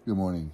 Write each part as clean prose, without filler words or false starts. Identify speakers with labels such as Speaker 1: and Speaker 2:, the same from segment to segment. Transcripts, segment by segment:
Speaker 1: Good morning.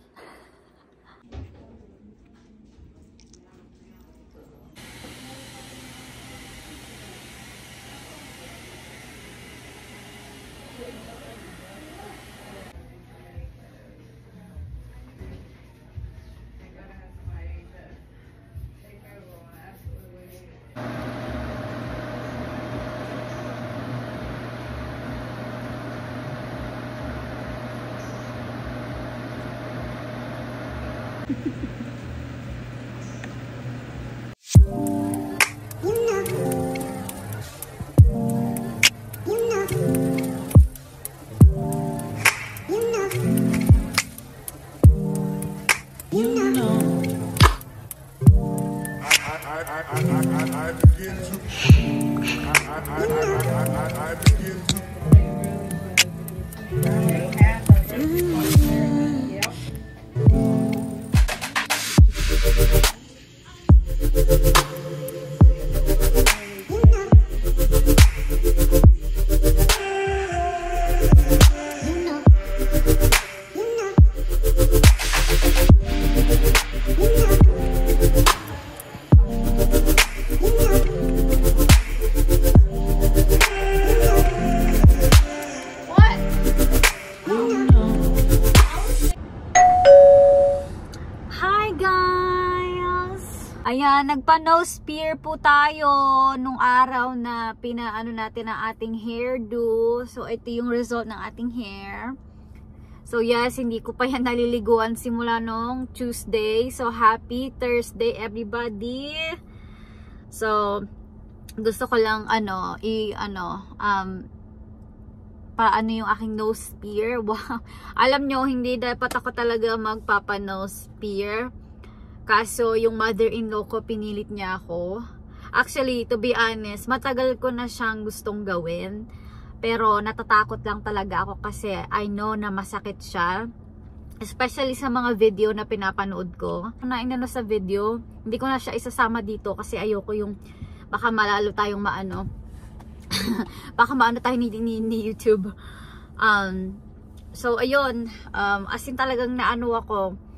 Speaker 1: I begin
Speaker 2: Ayan, nagpa-nose spear po tayo nung araw na pinaano natin ang ating hairdo. So, ito yung result ng ating hair. So, yes, hindi ko pa yan naliliguan simula nung Tuesday. So, happy Thursday, everybody! So, gusto ko lang, paano yung aking nose spear. Wow! Alam nyo, hindi dapat ako talaga magpapa-nose spear. Kaso, yung mother-in-law ko, pinilit niya ako. Actually, to be honest, matagal ko na siyang gustong gawin. Pero, natatakot lang talaga ako kasi I know na masakit siya. Especially sa mga video na pinapanood ko. Nainano sa video, hindi ko na siya isasama dito kasi ayoko yung baka malalo tayong maano. Baka maano tayo ni YouTube. So, ayun. As in talagang naano ako.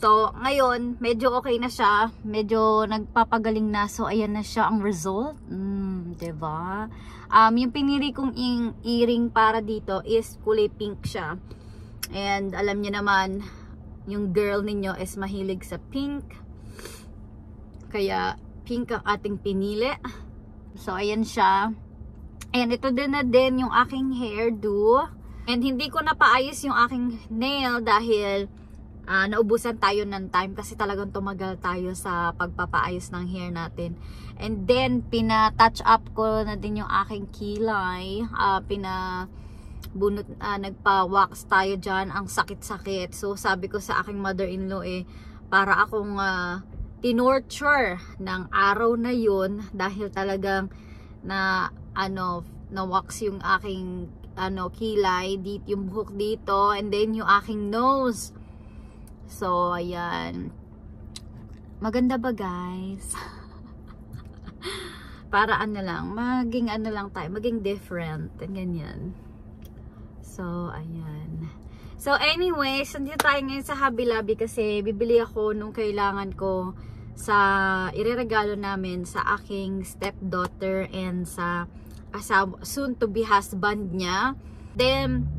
Speaker 2: So, ngayon, medyo okay na siya. Medyo nagpapagaling na. So, ayan na siya ang result. Diba? Yung pinili kong earring para dito is kulay pink siya. And, alam niyo naman, yung girl ninyo is mahilig sa pink. Kaya, pink ang ating pinili. So, ayan siya. And, ito din na din yung aking hairdo. And, hindi ko na paayos yung aking nail dahil naubusan tayo ng time kasi talagang tumagal tayo sa pagpapaayos ng hair natin. And then, pina-touch up ko na din yung aking kilay. Nagpa-wax tayo dyan. Ang sakit-sakit. So, sabi ko sa aking mother-in-law para akong tinorture ng araw na yun dahil talagang na-wax yung aking kilay, yung buhok dito, and then yung aking nose. So, ayan. Maganda ba, guys? Para maging tayo, maging different. Ganyan. So, ayan. So, anyways, nandito tayo ngayon sa Hobby Lobby kasi bibili ako nung kailangan ko sa ireregalo namin sa aking stepdaughter and sa soon to be husband niya. Then,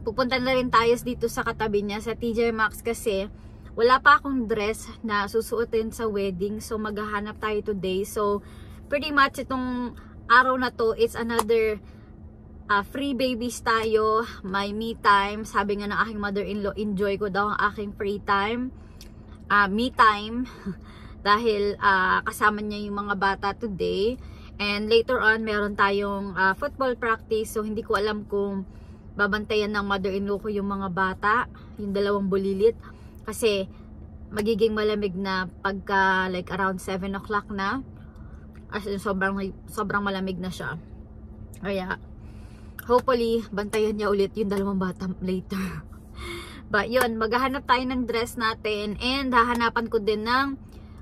Speaker 2: pupunta na rin tayo dito sa katabi niya sa TJ Maxx kasi wala pa akong dress na susuotin sa wedding. So, maghahanap tayo today. So, pretty much itong araw na to, it's another free babies tayo. My me time. Sabi nga ng aking mother-in-law, enjoy ko daw ang aking free time. Me time. Dahil kasama niya yung mga bata today. And later on, meron tayong football practice. So, hindi ko alam kung babantayan ng mother-in-law ko yung mga bata, yung dalawang bulilit, kasi magiging malamig na pagka like around 7 o'clock na, as in sobrang malamig na siya. Kaya hopefully bantayan niya ulit yung dalawang bata later. But yun, maghahanap tayo ng dress natin and hahanapan ko din ng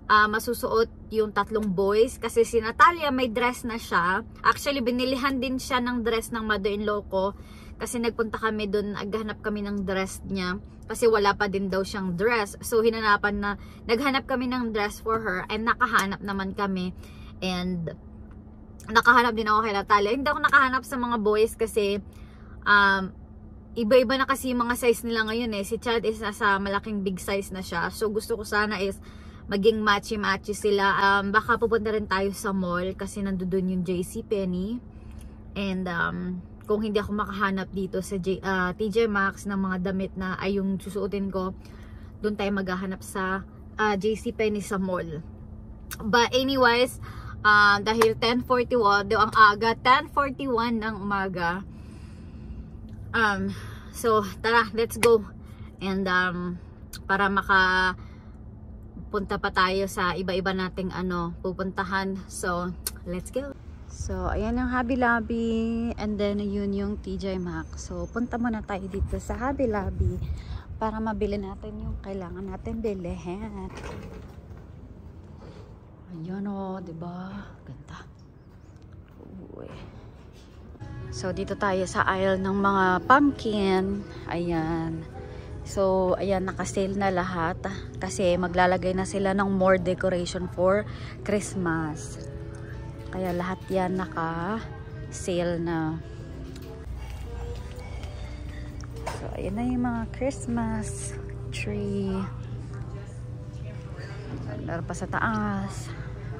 Speaker 2: masusuot yung tatlong boys kasi si Natalia may dress na siya. Actually binilihan din siya ng dress ng mother-in-law ko Kasi nagpunta kami doon, naghanap kami ng dress niya. Kasi wala pa din daw siyang dress. So naghanap kami ng dress for her and nakahanap naman kami. And nakahanap din ako kay Natalia. Hindi ako nakahanap sa mga boys kasi iba-iba na kasi yung mga size nila ngayon eh. Si Chad is nasa malaking big size na siya. So gusto ko sana is maging matchy-matchy sila. Baka pupunta rin tayo sa mall kasi nandoon yung JCPenney. And kung hindi ako makahanap dito sa TJ Maxx ng mga damit na ay yung susuotin ko, doon tayo maghahanap sa JCPenney sa mall. But anyways, dahil 10:41 ang aga, 10:41 ng umaga. So tara, let's go. And para makapunta pa tayo sa iba-iba nating pupuntahan. So let's go. So ayan yung Hobby Lobby, and then yun yung TJ Maxx. So punta muna tayo dito sa Hobby Lobby para mabili natin yung kailangan natin bilhin. Ayan o, diba? Ganda. Uy. So, dito tayo sa aisle ng mga pumpkin. Ayan. So, ayan, nakasale na lahat. Kasi maglalagay na sila ng more decoration for Christmas. Kaya lahat yan naka-sale na. So, ayan na yung mga Christmas tree. Meron pa sa taas.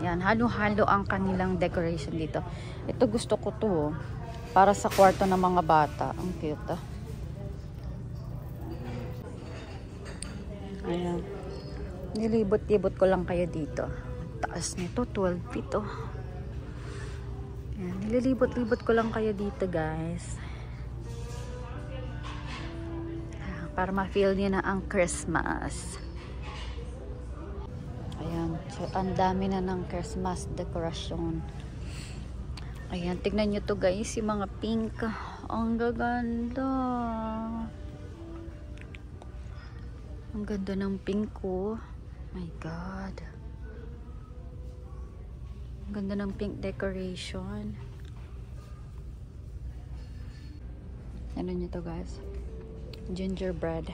Speaker 2: Yan, halo-halo ang kanilang decoration dito. Ito gusto ko to. Para sa kwarto ng mga bata. Ang cute. Ayan. Nilibot-libot ko lang kayo dito. Taas nito, 12 feet. Ayan, nililibot-libot ko lang kayo dito, guys. Para ma-feel niyo na ang Christmas. Ayan. So, ang dami na ng Christmas decoration. Ayan, tignan nyo to guys, yung mga pink. Ang gaganda. Ang ganda ng pink ko. My God. Ang ganda ng pink decoration. Ano nyo to guys? Gingerbread.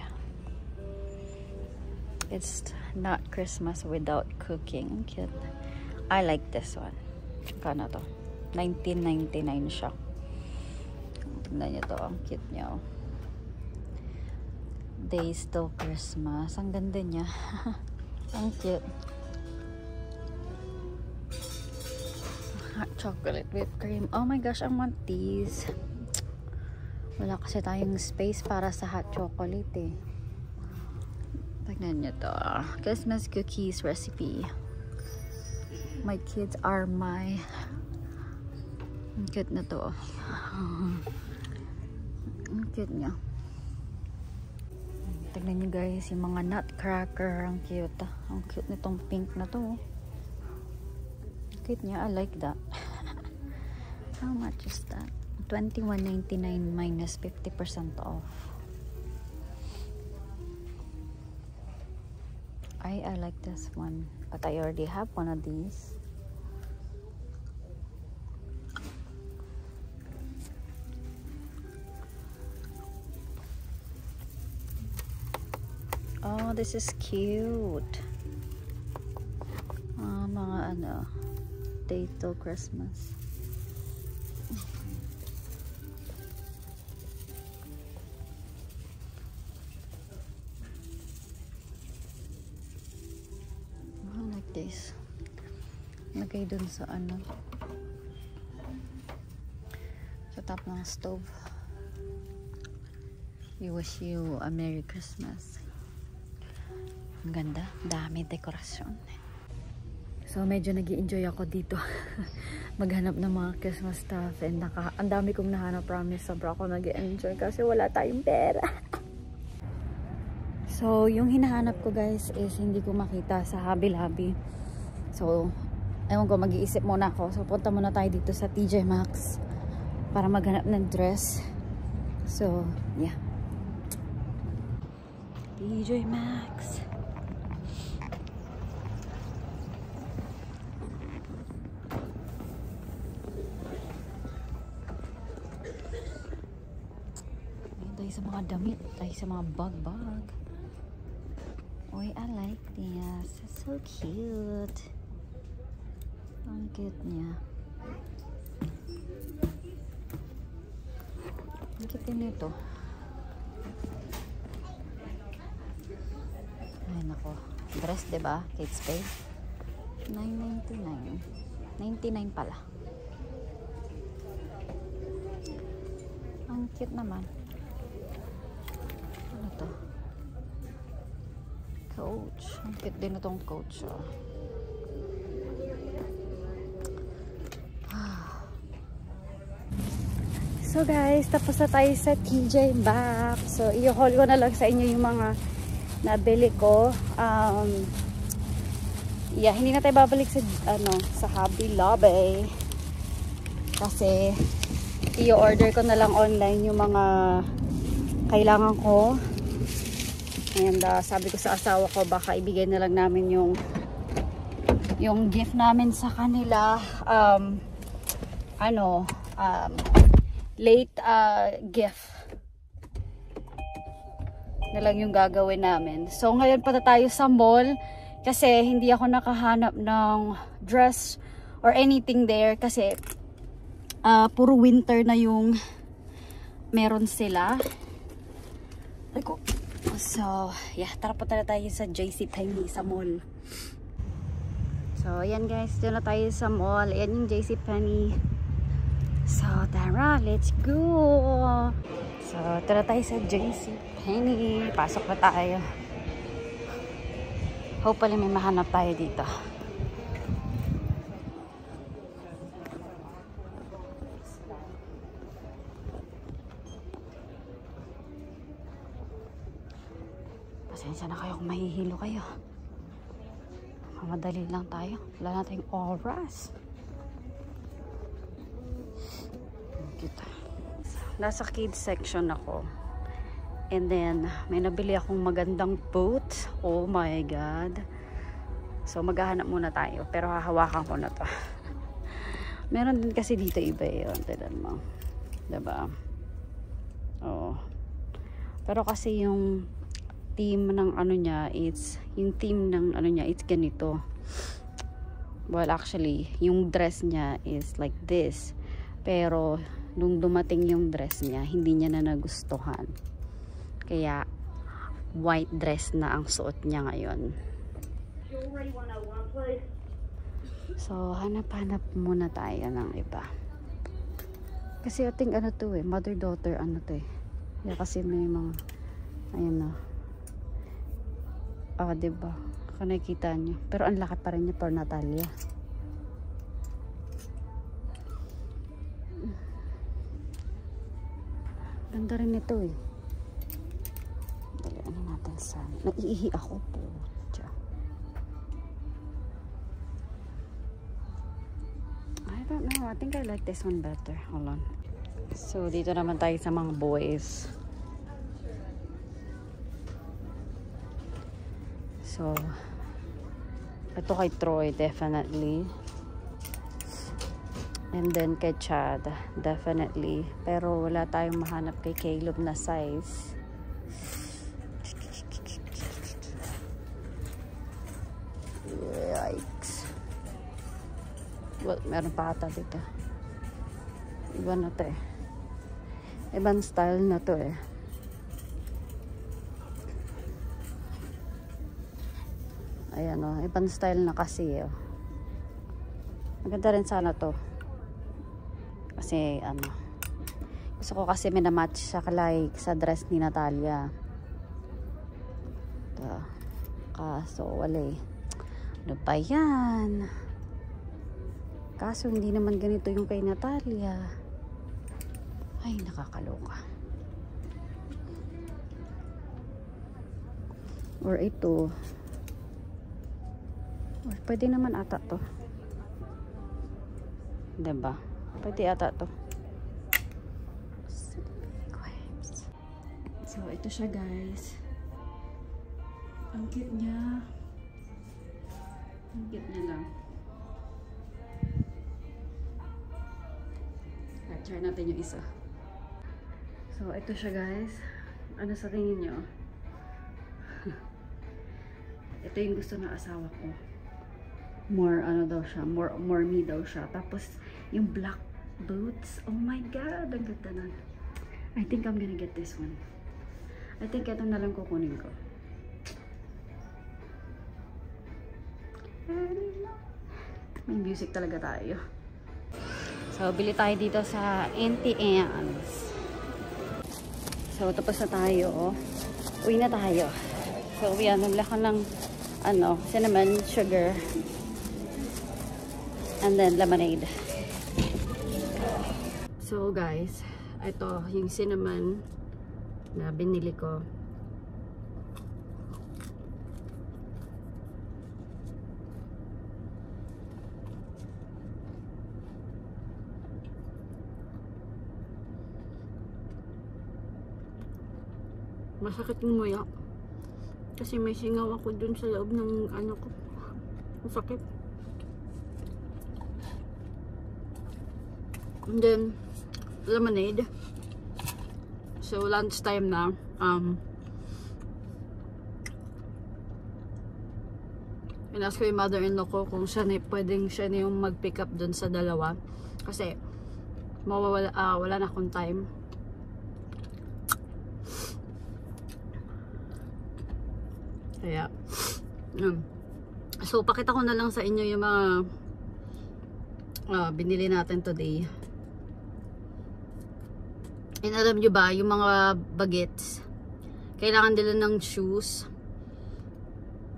Speaker 2: It's not Christmas without cooking. Ang cute. I like this one. Kano to? 19.99 siya. Tignan nyo to. Ang cute niya. Days till Christmas. Ang ganda niya. Ang cute. Hot chocolate whipped cream. Oh my gosh, I want these. Wala kasi tayong space para sa hot chocolate eh. Tignan nyo to. Christmas cookies recipe. My kids are my... Ang cute na to. Ang cute niya. Tignan nyo guys, yung mga nutcracker. Ang cute. Ang cute nitong pink na to. Cute niya. I like that. How much is that? $21.99 minus 50% off. I like this one. But I already have one of these. Oh, this is cute. Mga day till Christmas. I like this. Lagay dun sa sa top ng stove. We wish you a Merry Christmas. Ang ganda, dami dekorasyon. So medyo nag-i-enjoy ako dito. Maghanap ng mga Christmas stuff, and ang dami kong nahanap, promise. Sobra ako nag-i-enjoy kasi wala tayong pera. So yung hinahanap ko guys is hindi ko makita sa Hobby Lobby. So ewan ko, mag-iisip muna ako. So punta muna tayo dito sa TJ Maxx para maghanap ng dress. So yeah, TJ Maxx. tayo sa mga damit. Tayo sa mga bag-bag. Uy, I like this. It's so cute. Ang cute niya. Ang cute din ito. Ay, nako. Dress, diba? Kate Spade. $9.99. 99 pala. Ang cute naman. Ano to? Coach. Ang cute din itong Coach. Oh. So guys, tapos na tayo sa TJ Maxx. So i-haul ko na lang sa inyo yung mga nabili ko. Yeah, hindi na tayo babalik sa sa Hobby Lobby. Kasi i-order ko na lang online yung mga kailangan ko. And sabi ko sa asawa ko baka ibigay na lang namin yung gift namin sa kanila. Late gift na lang yung gagawin namin. So ngayon pa tayo sa mall kasi hindi ako nakahanap ng dress or anything there kasi puro winter na yung meron sila. So yeah, tara pa tayo sa JCPenney sa mall. So ayan guys, dito na tayo sa mall. Ayan yung JCPenney. So, tara, let's go! So, tara tayo sa JCPenney. Pasok na tayo. Hopefully, may mahanap tayo dito. Pasensya na kayo kung mahihilo kayo. Mamadali lang tayo. Wala na tayong oras. Nasa kids section ako. And then, may nabili akong magandang boot. Oh my God. So, maghahanap muna tayo. Pero hahawakan ko na to. Meron din kasi dito iba yun. Tignan mo. Diba? Oo. Pero kasi yung theme ng ano niya, it's ganito. Well, actually, yung dress niya is like this. Pero, nung dumating yung dress niya, hindi niya na nagustuhan. Kaya, white dress na ang suot niya ngayon. So, hanap-hanap muna tayo ng iba. Kasi ating ano to mother-daughter ano to Yeah, kasi may mga, ayun na. Diba? Kung nakikita nyo. Pero ang laki pa rin niya for Natalia. Ganda rin ito Dalian natin sa... Naiihi ako po. I don't know. I think I like this one better. Hold on. So, dito naman tayo sa mga boys. So, ito kay Troy, definitely. And then kay Chad, definitely. Pero wala tayong mahanap kay Caleb na size. Yikes. Well, meron pa ata dito. Iba na to Ibang style na to Ayan ibang style na kasi Maganda rin sana to. Kasi gusto ko kasi minamatch siya like sa dress ni Natalia. Kaso wala Ano pa yan? Kaso hindi naman ganito yung kay Natalia. Ay, nakakaloka. Or ito. Or pwede naman ata to. Diba? Pwede ata to. So, ito siya guys. Ang cute niya. Ang cute niya lang. Try natin yung isa. So, ito siya guys. Ano sa tingin nyo? Ito yung gusto ng asawa ko. More ano daw siya, more me daw siya. Tapos yung black boots, oh my god, ang ganda nun. I think I'm gonna get this one. I think ito na lang kukunin ko. May music talaga tayo. So, bili tayo dito sa Auntie Anne's. So, tapos na tayo. Oh. Uwi na tayo. So, yan. Nagla ko ng ano, cinnamon, sugar, and then lemonade. So, guys, ito yung cinnamon na binili ko. Masakit ng muya. Kasi may singaw ako dun sa loob ng ano ko. Masakit. And then, lemonade. So, lunch time na. Inask ko yung mother-in-law ko kung siya na, pwedeng siya na yung mag-pick up dun sa dalawa. Kasi, wala na akong time. Kaya, so pakita ko na lang sa inyo yung mga binili natin today. And alam nyo ba, yung mga bagets, kailangan nila ng shoes.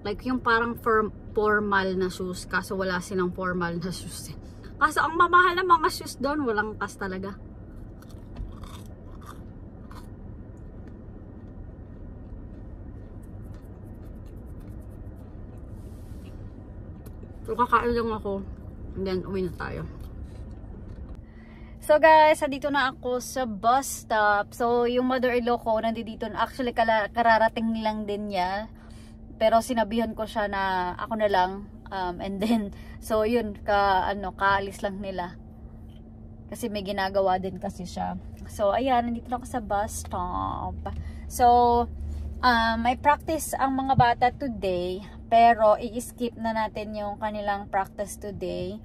Speaker 2: Like yung parang formal na shoes, kaso wala silang formal na shoes. Kaso ang mamahal na mga shoes doon, walang kas talaga. So, kakain lang ako. And then, uwi na tayo. So, guys, nandito na ako sa bus stop. So, yung mother-in-law ko, nandito na. Actually, kararating lang din niya. Pero, sinabihan ko siya na ako na lang. And then, so, yun, kaalis lang nila. Kasi may ginagawa din kasi siya. So, ayan, nandito na ako sa bus stop. So, may practice ang mga bata today. Pero, i-skip na natin yung kanilang practice today.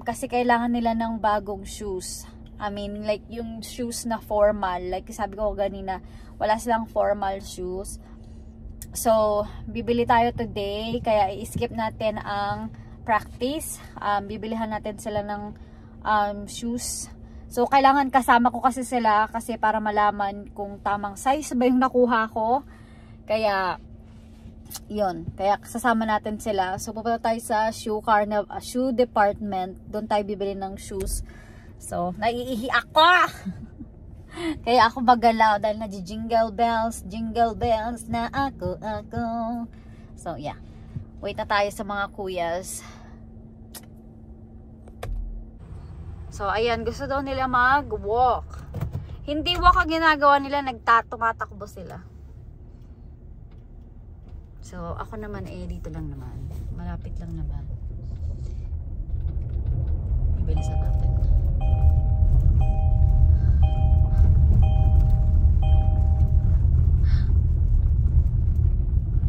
Speaker 2: Kasi kailangan nila ng bagong shoes. I mean, like, yung shoes na formal. Like, sabi ko ganina, wala silang formal shoes. So, bibili tayo today. Kaya, i-skip natin ang practice. Bibilihan natin sila ng shoes. So, kailangan kasama ko kasi sila. Kasi para malaman kung tamang size ba yung nakuha ko. Kaya, yun, kaya sasama natin sila. So pupunta tayo sa shoe department. Doon tayo bibili ng shoes. So naiihi ako. Kaya ako magalaw dahil na jingle bells na ako. So yeah, wait na tayo sa mga kuyas. So ayan, gusto daw nila mag-walk. Hindi walk ang ginagawa nila, tumatakbo sila. So, ako naman dito lang naman. Malapit lang naman. Ibilisan natin.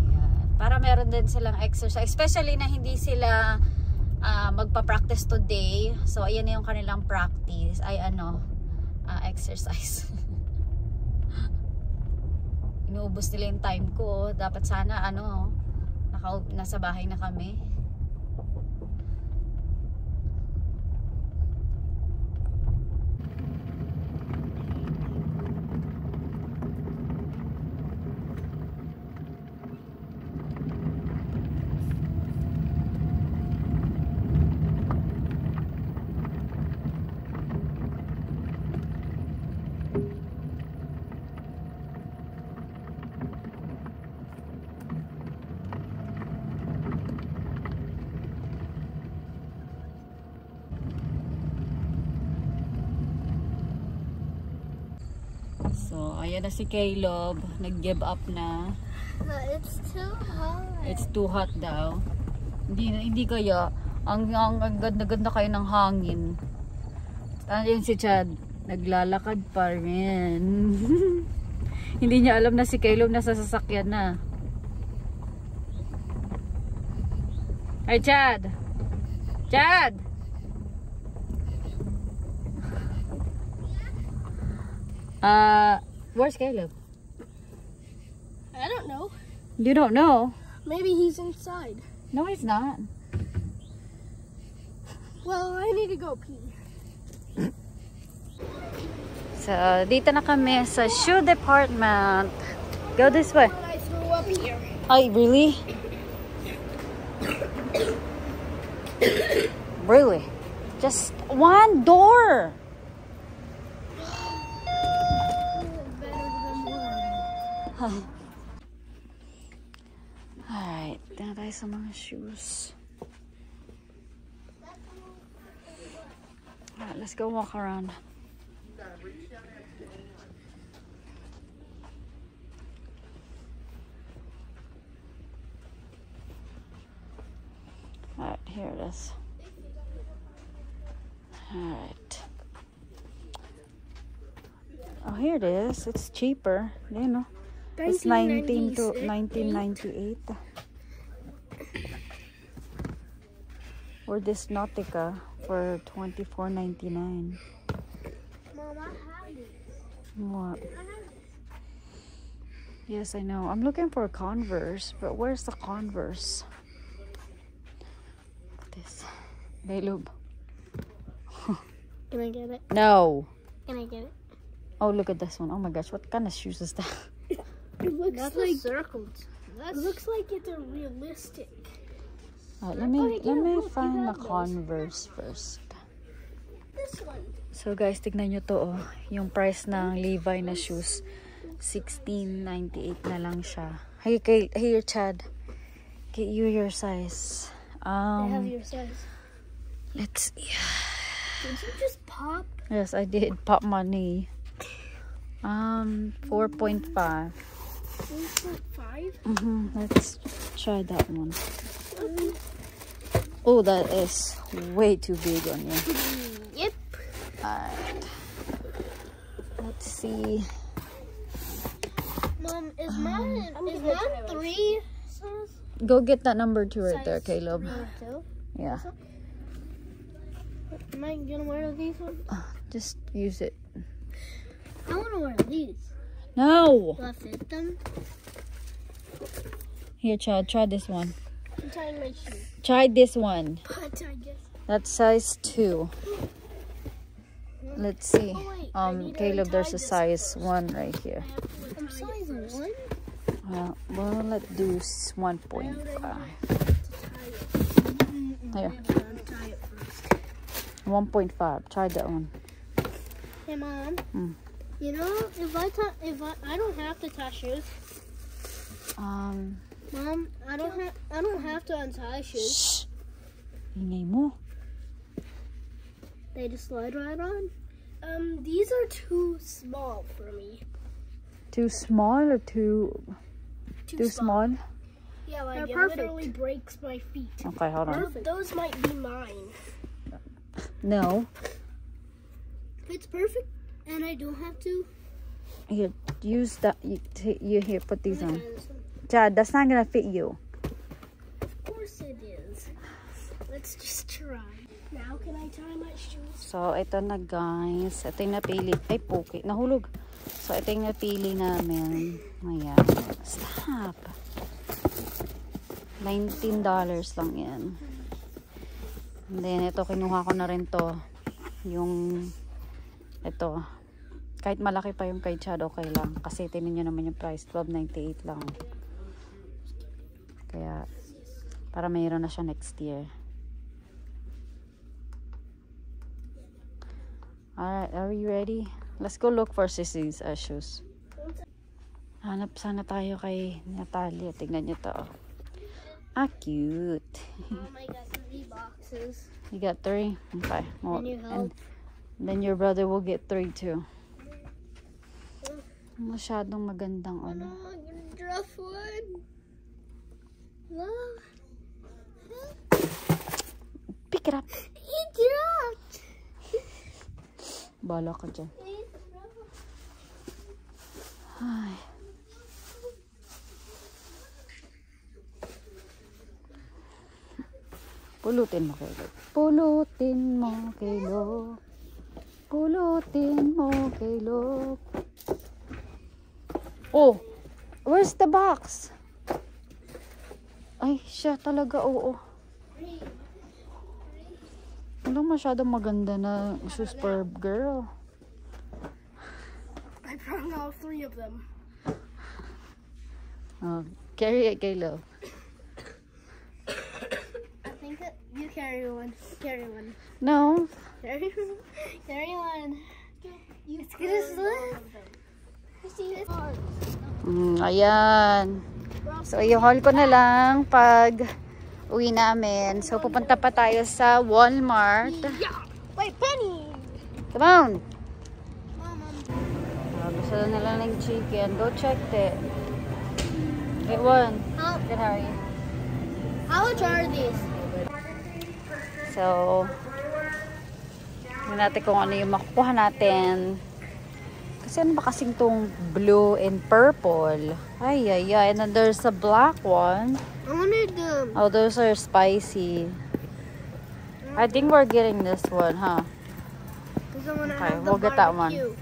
Speaker 2: Ayan. Para meron din silang exercise. Especially na hindi sila magpa-practice today. So, ayan na yung kanilang practice. Ay, exercise. Inuubos nila yung time ko. Dapat sana nasa bahay na kami. So, ayan na si Caleb. Nag-give up na.
Speaker 1: It's too hot.
Speaker 2: It's too hot daw. Hindi kaya. Ang ganda-ganda kayo ng hangin. Ayun si Chad. Naglalakad pa rin. Hindi niya alam na si Caleb nasa sasakyan na. Hey, Chad! Chad! Where's Caleb?
Speaker 1: I don't know.
Speaker 2: You don't know?
Speaker 1: Maybe he's inside.
Speaker 2: No, he's not.
Speaker 1: Well, I need to go pee.
Speaker 2: So, dito na kami sa shoe department. Go this way.
Speaker 1: I threw up here.
Speaker 2: Oh, really? Really? Just one door. Alright, na tayo sa mga shoes. Alright, let's go walk around. Alright, here it is. Alright. Oh, here it is. It's cheaper. You know. It's 1998. Or this Nautica for $24.99.
Speaker 1: Mom, I have these.
Speaker 2: What? Yes, I know. I'm looking for Converse, but where's the Converse? Look at this. Caleb.
Speaker 1: Can I get it?
Speaker 2: No.
Speaker 1: Can I get it?
Speaker 2: Oh, look at this one. Oh my gosh, what kind of shoes is that?
Speaker 1: It looks like circles. It looks like it's a realistic.
Speaker 2: Alright, let me find the Converse first.
Speaker 1: This one.
Speaker 2: So guys, tignan nyo to, oh. Yung price ng Levi na shoes, $16.98 na lang siya. Hey, here, Chad. Get you your size.
Speaker 1: I have your size.
Speaker 2: Let's see.
Speaker 1: Did you just pop?
Speaker 2: Yes, I did pop my knee. 4.5.
Speaker 1: 4.5?
Speaker 2: Let's try that one. Oh, that is way too big on you.
Speaker 1: Yep.
Speaker 2: Alright. Let's see.
Speaker 1: Mom, is mine 3 size?
Speaker 2: Go get that number 2 right there, Caleb.
Speaker 1: 2?
Speaker 2: Yeah.
Speaker 1: Am I gonna wear these ones?
Speaker 2: Just use it.
Speaker 1: I wanna wear these.
Speaker 2: No!
Speaker 1: Do I fit them?
Speaker 2: Here, Chad, try this one.
Speaker 1: I'm tying my shoe.
Speaker 2: Try this one.
Speaker 1: But I guess.
Speaker 2: That's size 2. Let's see.
Speaker 1: Oh, wait,
Speaker 2: Caleb, there's a size 1 right here.
Speaker 1: I'm size 1?
Speaker 2: Well, let's do 1.5. Here. 1.5. Try that one.
Speaker 1: Hey, Mom. You know, if I don't have to tie shoes. Mom, I don't have to untie shoes.
Speaker 2: Shh. Ingay mo.
Speaker 1: They just slide right on. These are too small for me.
Speaker 2: Too small or too small?
Speaker 1: Yeah, like it literally breaks my feet.
Speaker 2: Okay, hold on.
Speaker 1: Those might be mine.
Speaker 2: No.
Speaker 1: If it's perfect and I don't have to.
Speaker 2: Here, use that. You here, put these on. Chad, that's not gonna fit you.
Speaker 1: Of course it is. Let's just try. Now can I tie my shoes?
Speaker 2: So, ito na guys. Ito yung napili. Ay, puki. Nahulog. So, ito yung napili namin. Ayan. Stop. $19 lang yan. And then, ito, kinuha ko na rin to. Yung, ito. Kahit malaki pa yung kay Chad, okay lang. Kasi, tinan nyo naman yung price. $12.98 lang. Kaya, para mayroon na siya next year. Alright, are you ready? Let's go look for Sissy's shoes. Hanap sana tayo kay Natalia. Tignan nyo to. Ah, cute.
Speaker 1: I got 3 boxes.
Speaker 2: You got 3? Okay. Well,
Speaker 1: Can you help?
Speaker 2: and then your brother will get 3 too. Masyadong magandang ano.
Speaker 1: I'm gonna drop one. Look.
Speaker 2: Pick it up.
Speaker 1: He dropped.
Speaker 2: Bala ka dyan. Ay. Pulutin mo, Caleb. Pulutin mo, Caleb. Pulutin mo, Caleb. Oh, where's the box? Ay, siya talaga, oo. Walang masyadong maganda na superb girl.
Speaker 1: I found all 3 of them.
Speaker 2: Oh, carry it, Caleb.
Speaker 1: You carry one. Carry one.
Speaker 2: No.
Speaker 1: Carry one. Carry one. It's gonna slip.
Speaker 2: Ayan. So, i-haul ko na lang pag uwi namin. So, pupunta pa tayo sa Walmart.
Speaker 1: Yeah. Wait, Penny.
Speaker 2: Come on.
Speaker 1: Mom.
Speaker 2: Gusto na lang ng chicken. Go check it. Get one. Get Harry.
Speaker 1: I will try these.
Speaker 2: So, hindi natin kung ano yung makukuha natin. Kasi ano ba kasing tong blue and purple? Ay, ay, ay. And then there's a black one.
Speaker 1: I wanted them.
Speaker 2: Oh, those are spicy. I think we're getting this one, huh? Okay, we'll get that one.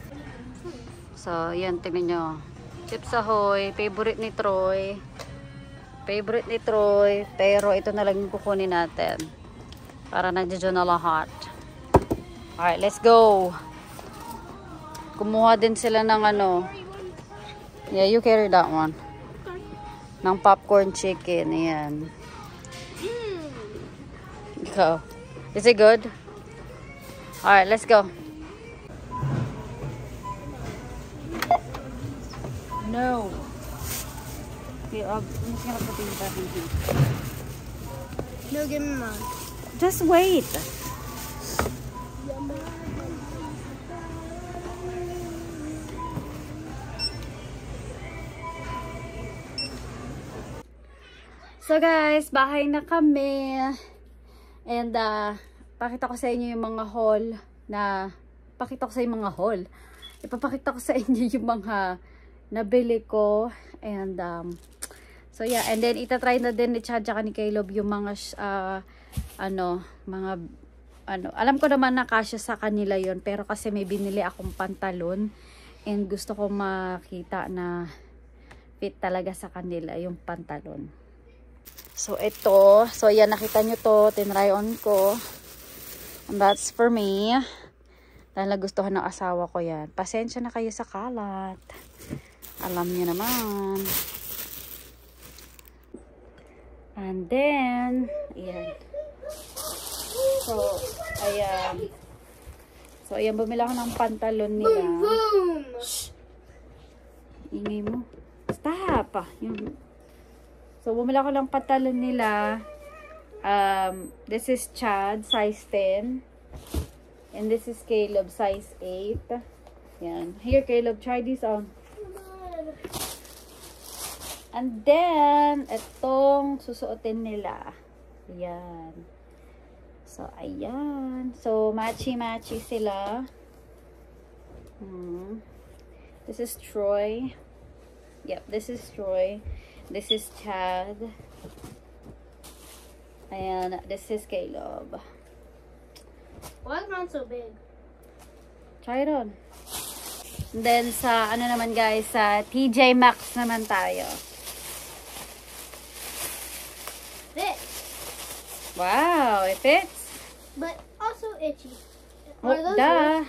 Speaker 2: So, yan, tingnan nyo. Chips Ahoy, favorite ni Troy. Favorite ni Troy. Pero ito na lang yung kukunin natin. Para nandiyan na lahat. Alright, let's go. Kumuha din sila ng ano. Yeah, you carry that one. Ng popcorn chicken. Ayan. Go. Is it good? Alright, let's go. No. Okay, I'm just gonna put these back in here.
Speaker 1: No, give me mine.
Speaker 2: Just wait. So guys, bahay na kami. And pakita ko sa inyo yung mga haul na ipapakita ko sa inyo yung mga nabili ko. And so yeah, and then itatry na din ni Chad tsaka ni Caleb yung mga alam ko naman na kasya sa kanila yon, pero kasi may binili akong pantalon and gusto ko makita na fit talaga sa kanila yung pantalon. So ito, so yan, nakita nyo to, tinry on ko, and that's for me dahil nagustuhan ng asawa ko yan. Pasensya na kayo sa kalat, alam nyo naman. And then ayan. So, ayan. So, ayan, bumila ako ng pantalon nila.
Speaker 1: Boom!
Speaker 2: Shh! Ingay mo. Stop! So, bumila ako ng pantalon nila. This is Chad, size 10. And this is Caleb, size 8. Ayan. Here, Caleb, try this on. And then, itong susuotin nila. Ayan. So, ayan. So, matchy-matchy sila. This is Troy. Yep, this is Troy. This is Chad. And this is Caleb.
Speaker 1: Why is mine so big?
Speaker 2: Try it on. And then, sa, ano naman guys, sa TJ Maxx naman tayo.
Speaker 1: Fits.
Speaker 2: Wow, it fits.
Speaker 1: But also itchy.
Speaker 2: Oh, duh.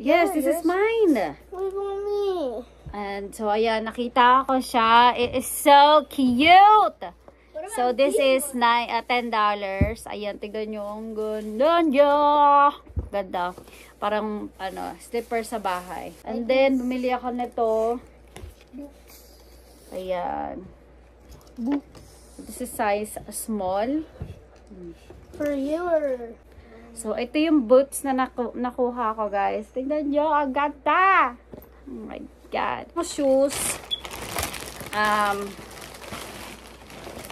Speaker 2: Yes, this is mine.
Speaker 1: What about me?
Speaker 2: And so, ayan, nakita ko siya. It is so cute. So, this is $10. Ayan, tignan nyo. Ang ganda niya. Ganda. Parang, slipper sa bahay. And then, bumili ako nito. Ayan. This is size small.
Speaker 1: For you or...
Speaker 2: So, ito yung boots na nakuha ko, guys. Tingnan nyo, ang ganda! Oh my God. Shoes.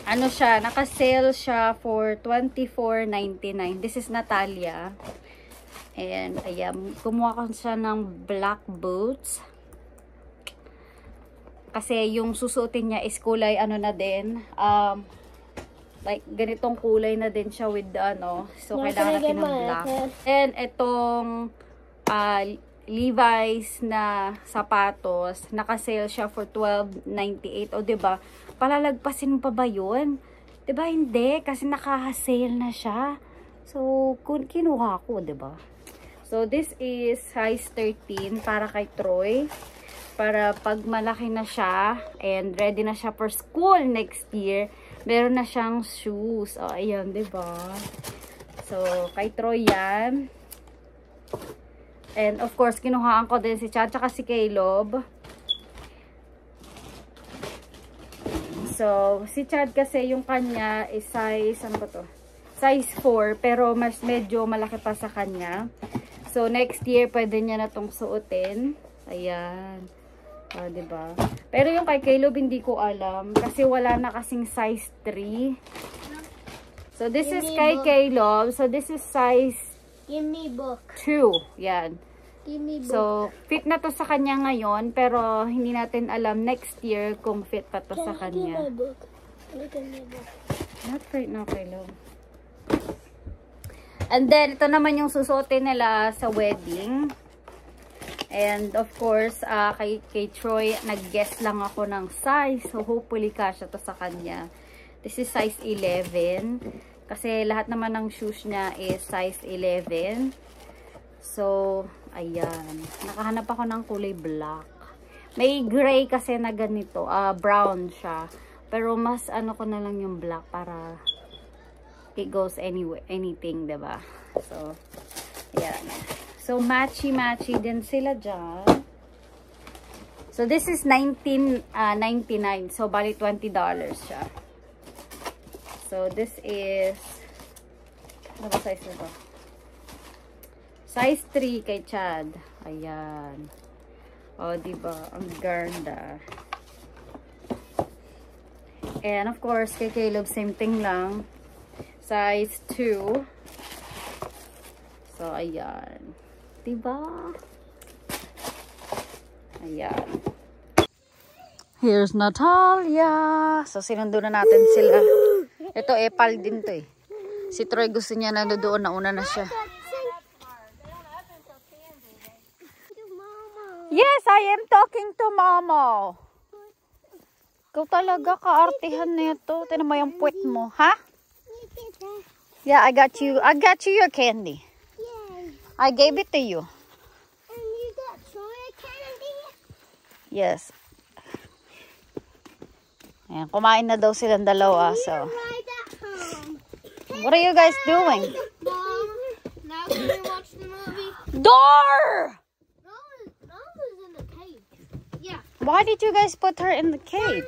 Speaker 2: Ano siya, naka-sale siya for $24.99. This is Natalia. And, ayan, kumuha ko siya ng black boots. Kasi yung susuotin niya is kulay ano na din. Like ganitong kulay na din siya with ano. So kailangan natin ng black. And itong Levi's na sapatos, naka-sale siya for $12.98. O diba? Palalagpasin mo pa ba yun? Diba hindi? Kasi naka-sale na siya. So kinuha ko, diba? So this is size 13 para kay Troy. Para pag malaki na siya and ready na siya for school next year, meron na siyang shoes. O ayan, diba? So kay Troy yan. And of course, kinuhaan ko din si Chad tsaka si Caleb. So, si Chad kasi yung kanya is size, ano ba to? Size 4, pero mas medyo malaki pa sa kanya. So, next year, pwede niya na tong suotin. Ayan. Diba? Pero yung kay Caleb, hindi ko alam. Kasi wala na kasing size 3. So, this is kay Caleb. So, this is size
Speaker 1: Give me book.
Speaker 2: 2. Yan.
Speaker 1: Give me book.
Speaker 2: So, fit na to sa kanya ngayon, pero hindi natin alam next year kung fit pa to sa kanya.
Speaker 1: Look at my book.
Speaker 2: Not right now, Caleb. And then, ito naman yung susuotin nila sa wedding. And of course, kay Troy, nag-guess lang ako ng size. So, hopefully kasya to sa kanya. This is size 11. Kasi lahat naman ng shoes niya is size 11. So, ayan. Nakahanap ako ng kulay black. May gray kasi na ganito. Brown siya. Pero mas ano ko na lang yung black para it goes anyway, anything, diba? So, ayan. So, matchy-matchy din sila dyan. So, this is $19.99. So, bali $20 siya. So, this is, ano ba size nito? Size 3 kay Chad. Ayan. O, diba? Ang ganda. And, of course, kay Caleb, same thing lang. Size 2. So, ayan. Diba? Ayan. Here's Natalia. So, sinundo na natin sila. Ito, epal din to eh. Si Troy gusto niya na doon. Nauna na siya. Yes, I am talking to Mama. Ikaw talaga kaartihan nito. Tinan mo yung puwet mo, ha? Yeah, I got you your candy. I gave it to you.
Speaker 1: And you got soy candy?
Speaker 2: Yes. Ayan, kumain na daw silang dalawa. So, what are you guys doing?
Speaker 1: Mom, now can we watch the movie?
Speaker 2: Door!
Speaker 1: No was in the cage. Yeah.
Speaker 2: Why did you guys put her in the cage?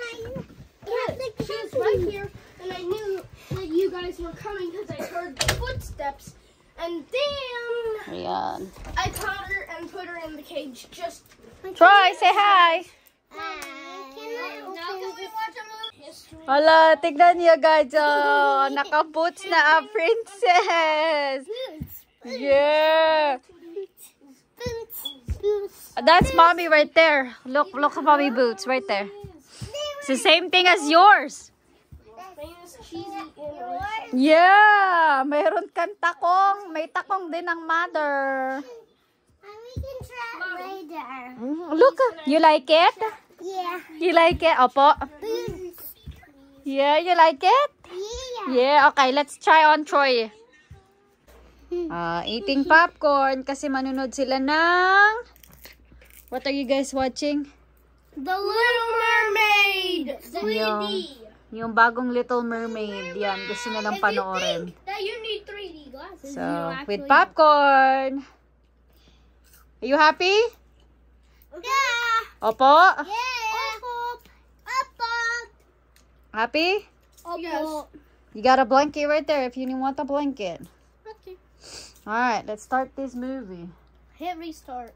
Speaker 1: She was right here, and I knew that you guys were coming because I heard the footsteps. And then
Speaker 2: Ayan.
Speaker 1: I caught her and put her in the cage. Just
Speaker 2: Troy, say hi!
Speaker 1: now can we watch a movie? History.
Speaker 2: Hala, tignan niyo guys. Oh, naka-boots na ang princess. Yeah. That's mommy right there. Look at mommy boots right there. It's the same thing as yours. Yeah, mayroon kang takong. May takong din ang mother.
Speaker 1: We can try later.
Speaker 2: Look, you like it?
Speaker 1: Yeah.
Speaker 2: You like it? Opo. Yeah, you like it?
Speaker 1: Yeah.
Speaker 2: Yeah, okay, let's try on Troy. Eating popcorn kasi manunod sila ng... What are you guys watching?
Speaker 1: The Little Mermaid 3D.
Speaker 2: Yung bagong Little Mermaid. Yan, gusto nilang panoorin.
Speaker 1: That you need 3D glasses.
Speaker 2: So, with popcorn. Are you happy?
Speaker 1: Yeah.
Speaker 2: Opo?
Speaker 1: Yeah. Opo.
Speaker 2: Happy?
Speaker 1: Opo. Yes.
Speaker 2: You got a blanket right there if you want a blanket.
Speaker 1: Okay.
Speaker 2: Alright, let's start this movie.
Speaker 1: Hit restart.